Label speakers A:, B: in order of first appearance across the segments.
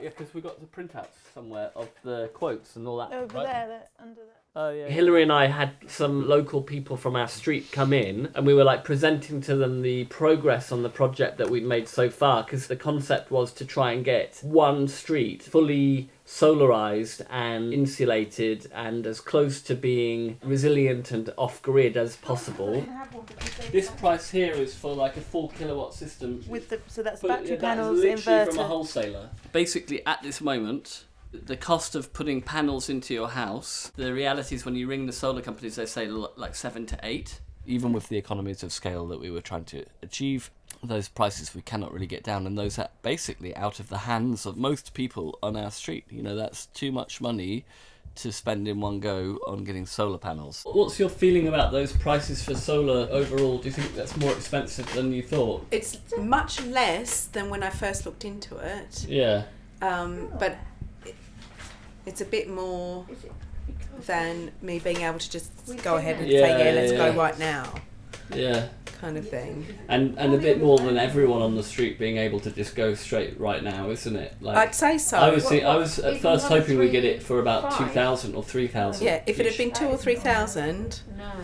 A: yeah, because we got the printouts somewhere of the quotes and all that.
B: Over there, under that.
A: Oh, yeah. Hillary and I had some local people from our street come in, and we were like presenting to them the progress on the project that we'd made so far, because the concept was to try and get one street fully solarized and insulated and as close to being resilient and off-grid as possible. This price here is for like a 4 kilowatt system.
B: So that's battery panels,
A: literally
B: inverter.
A: from a wholesaler. Basically, at this moment, the cost of putting panels into your house, the reality is when you ring the solar companies, they say like 7 to 8. Even with the economies of scale that we were trying to achieve, those prices we cannot really get down, and those are basically out of the hands of most people on our street. You know, that's too much money to spend in one go on getting solar panels. What's your feeling about those prices for solar overall? Do you think that's more expensive than you thought?
C: It's much less than when I first looked into it.
A: Yeah.
C: But it's a bit more than me being able to just go ahead and say, let's go right now.
A: Yeah.
C: Kind of thing.
A: And a bit more than everyone on the street being able to just go straight right now, isn't it? Like,
C: I'd say so.
A: I was at first hoping we'd get it for about 2,000 or 3,000.
C: Yeah, if it had been 2,000 or 3,000,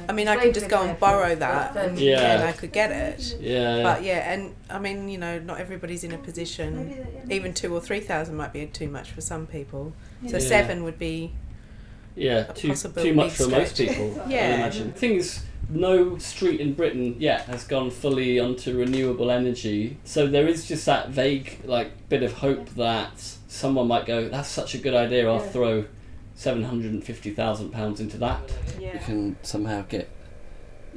C: I mean, I could just go and borrow that and I could get it.
A: Yeah.
C: But and I mean, you know, not everybody's in a position. Even 2,000 or 3,000 might be too much for some people. So 7 would be
A: too much for most people. I imagine. The thing is, no street in Britain yet has gone fully onto renewable energy, so there is just that vague bit of hope that someone might go, that's such a good idea, I'll throw £750,000 into that. We can somehow get,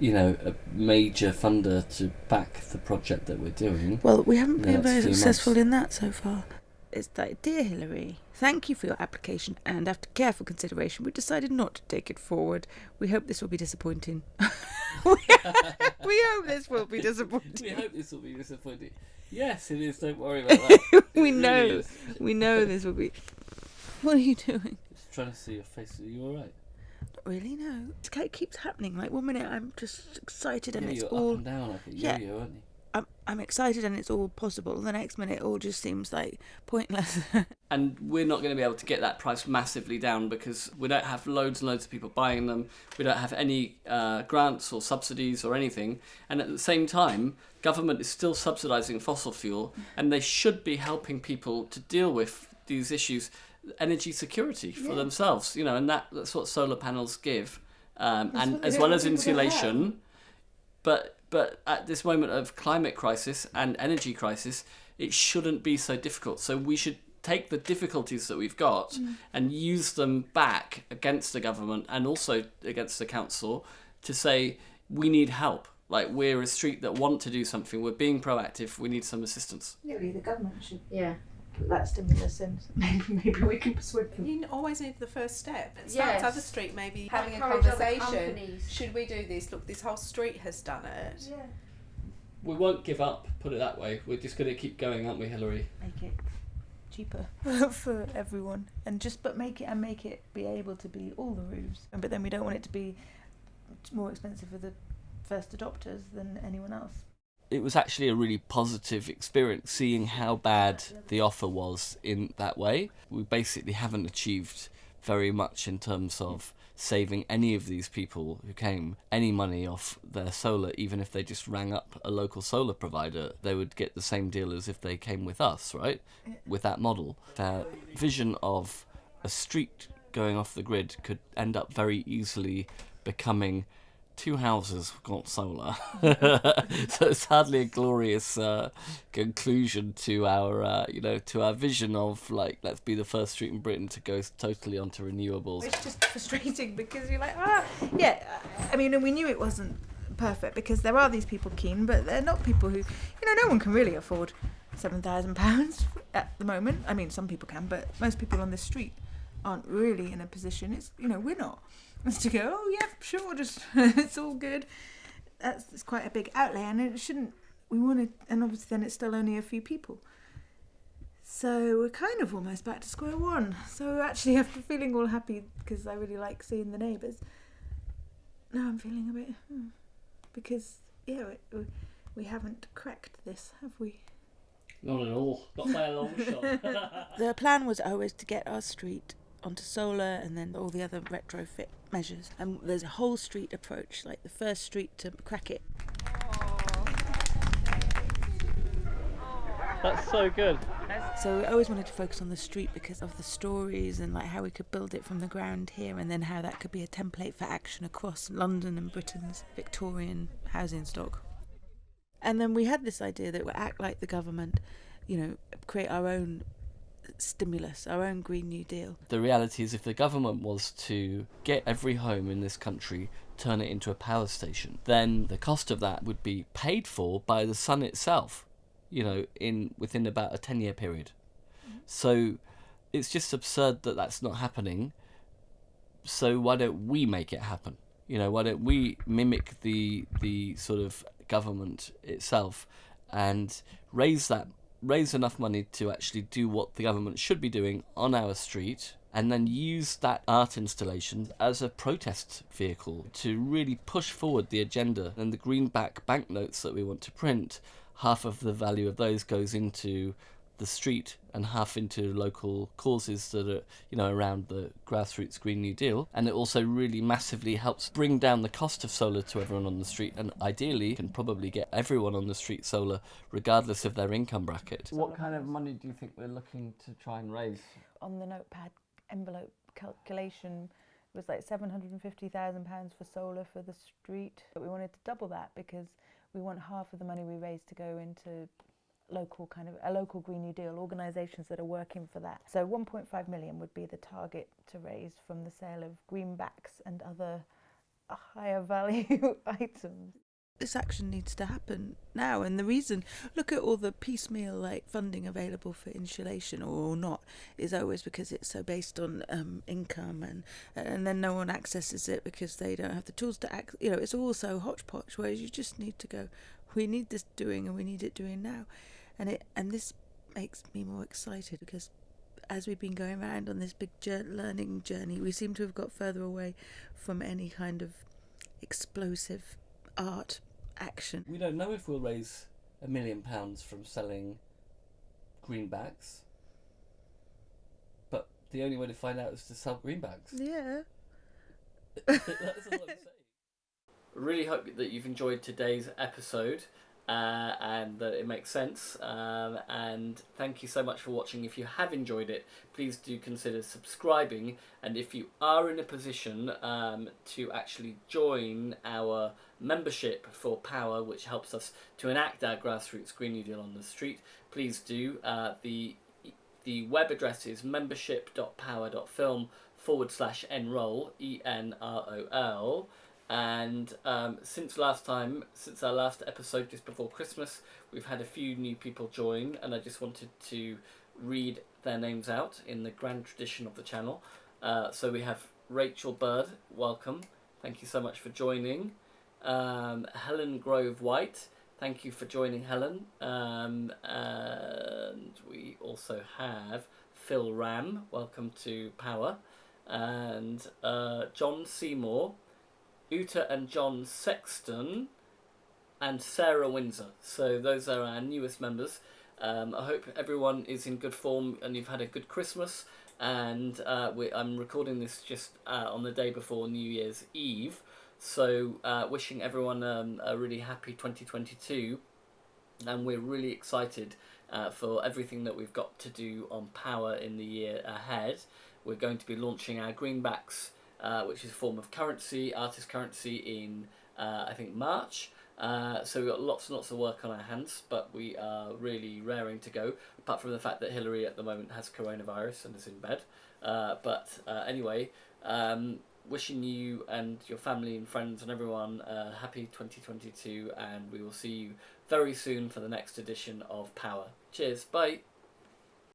A: a major funder to back the project that we're doing.
B: Well, we haven't been very successful in that so far. It's like, dear Hillary, thank you for your application, and after careful consideration, we decided not to take it forward. We hope this will be disappointing. we hope this will be disappointing.
A: We hope this will be disappointing. Yes, it is. Don't worry about that.
B: We know this will be. What are you doing?
A: Just trying to see your face. Are you all right?
B: Not really. No. It keeps happening. Like 1 minute I'm just excited and it's
A: you're
B: all
A: up and down like a yo-yo, aren't you?
B: I'm excited and it's all possible. The next minute it all just seems like pointless.
A: And we're not going to be able to get that price massively down because we don't have loads and loads of people buying them. We don't have any grants or subsidies or anything. And at the same time, government is still subsidising fossil fuel, and they should be helping people to deal with these issues, energy security for themselves. And that's what solar panels give, and as well as insulation. But at this moment of climate crisis and energy crisis, it shouldn't be so difficult. So we should take the difficulties that we've got and use them back against the government and also against the council to say, we need help. Like, we're a street that want to do something. We're being proactive. We need some assistance.
B: Really, the government should put that stimulus in. Maybe we can persuade them.
C: You always need the first step. It starts other street, maybe having a
D: Encourage other
C: conversation.
D: companies.
C: Should we do this? Look, this whole street has done it.
B: Yeah.
A: We won't give up, put it that way. We're just going to keep going, aren't we, Hillary?
B: Make it cheaper for everyone, and make it be able to be all the roofs. But then we don't want it to be more expensive for the first adopters than anyone else.
A: It was actually a really positive experience seeing how bad the offer was in that way. We basically haven't achieved very much in terms of saving any of these people who came any money off their solar. Even if they just rang up a local solar provider, they would get the same deal as if they came with us, right? With that model. Our vision of a street going off the grid could end up very easily becoming 2 houses got solar. So it's hardly a glorious conclusion to our to our vision of let's be the first street in Britain to go totally onto renewables.
B: It's just frustrating because you're like, I mean, and we knew it wasn't perfect because there are these people keen, but they're not people who, no one can really afford £7,000 at the moment. I mean, some people can, but most people on the street aren't really in a position. It's we're not. It's to go, sure, just it's all good. It's quite a big outlay, and it shouldn't. We want to, and obviously then it's still only a few people. So we're kind of almost back to square one. So actually, after feeling all happy because I really like seeing the neighbours, now I'm feeling a bit because we haven't cracked this, have we?
A: Not at all. Not by a long shot.
B: The plan was always to get our street onto solar and then all the other retrofit measures. And there's a whole street approach, like the first street to crack it.
A: That's so good.
B: So we always wanted to focus on the street because of the stories and like how we could build it from the ground here, and then how that could be a template for action across London and Britain's Victorian housing stock. And then we had this idea that we'd act like the government, create our own stimulus, our own Green New Deal.
A: The reality is, if the government was to get every home in this country, turn it into a power station, then the cost of that would be paid for by the sun itself, within about a 10-year period. So it's just absurd that that's not happening. So why don't we make it happen? Why don't we mimic the sort of government itself and raise enough money to actually do what the government should be doing on our street, and then use that art installation as a protest vehicle to really push forward the agenda. And the greenback banknotes that we want to print, half of the value of those goes into the street and half into local causes that are, around the Grassroots Green New Deal. And it also really massively helps bring down the cost of solar to everyone on the street, and ideally can probably get everyone on the street solar regardless of their income bracket. What kind of money do you think we're looking to try and raise?
B: On the notepad envelope calculation, it was like £750,000 for solar for the street. But we wanted to double that because we want half of the money we raise to go into a local Green New Deal, organisations that are working for that. So 1.5 million would be the target to raise from the sale of greenbacks and other higher value items. This action needs to happen now, and the reason, look at all the piecemeal funding available for insulation or not, is always because it's so based on income, and then no one accesses it because they don't have the tools to act. It's all so hodgepodge, whereas you just need to go, we need this doing and we need it doing now. And this makes me more excited because as we've been going around on this big learning journey, we seem to have got further away from any kind of explosive art action.
A: We don't know if we'll raise £1 million from selling greenbacks, but the only way to find out is to sell greenbacks.
B: Yeah.
A: That's all I'm saying. Really hope that you've enjoyed today's episode and that it makes sense. And thank you so much for watching. If you have enjoyed it, please do consider subscribing. And if you are in a position to actually join our membership for Power, which helps us to enact our Grassroots Green New Deal on the street, please do. The web address is membership.power.film/enroll, ENROL. And since our last episode just before Christmas, we've had a few new people join, and I just wanted to read their names out in the grand tradition of the channel. So we have Rachel Bird, welcome, thank you so much for joining. Helen Grove White, thank you for joining, Helen. And we also have Phil Ram, welcome to Power, and John Seymour, Uta and John Sexton, and Sarah Windsor. So those are our newest members. I hope everyone is in good form and you've had a good Christmas. And I'm recording this just on the day before New Year's Eve. So wishing everyone a really happy 2022. And we're really excited for everything that we've got to do on Power in the year ahead. We're going to be launching our greenbacks, which is a form of currency, artist currency, in I think March. So we've got lots and lots of work on our hands, but we are really raring to go, apart from the fact that Hillary at the moment has coronavirus and is in bed. Anyway, wishing you and your family and friends and everyone a happy 2022, and we will see you very soon for the next edition of Power. Cheers, bye!